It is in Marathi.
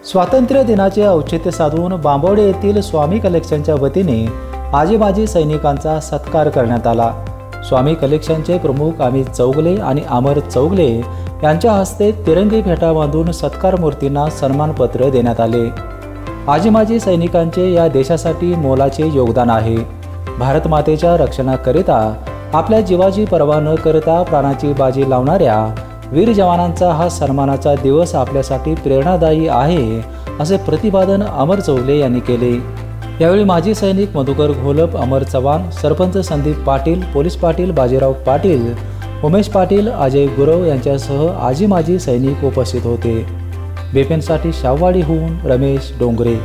स्वातंत्र्य दिनाचे औचित्य साधून बांबवडे येथील स्वामी कलेक्शनच्या वतीने आजी माजी सैनिकांचा सत्कार करण्यात आला। स्वामी कलेक्शनचे प्रमुख अमित चौगले आणि अमर चौगले यांच्या हस्ते तिरंगी फेटा बांधून सत्कार मूर्तींना सन्मानपत्र देण्यात आले। आजी माजी सैनिकांचे या देशासाठी मोलाचे योगदान आहे। भारत मातेच्या रक्षणाकरिता आपल्या जीवाची पर्वा न करता प्राणाची बाजी लावणाऱ्या वीर जवानांचा हा सन्मानाचा दिवस आपल्यासाठी प्रेरणादायी आहे, असे प्रतिपादन अमर चौगले यांनी केले। यावेळी माजी सैनिक मधुकर घोलप, अमर चव्हाण, सरपंच संदीप पाटील, पोलीस पाटील बाजीराव पाटील, उमेश पाटील, अजय गुरव यांच्यासह आजी माजी सैनिक उपस्थित होते। बेपेनसाठी शाहवाडीहून रमेश डोंगरे।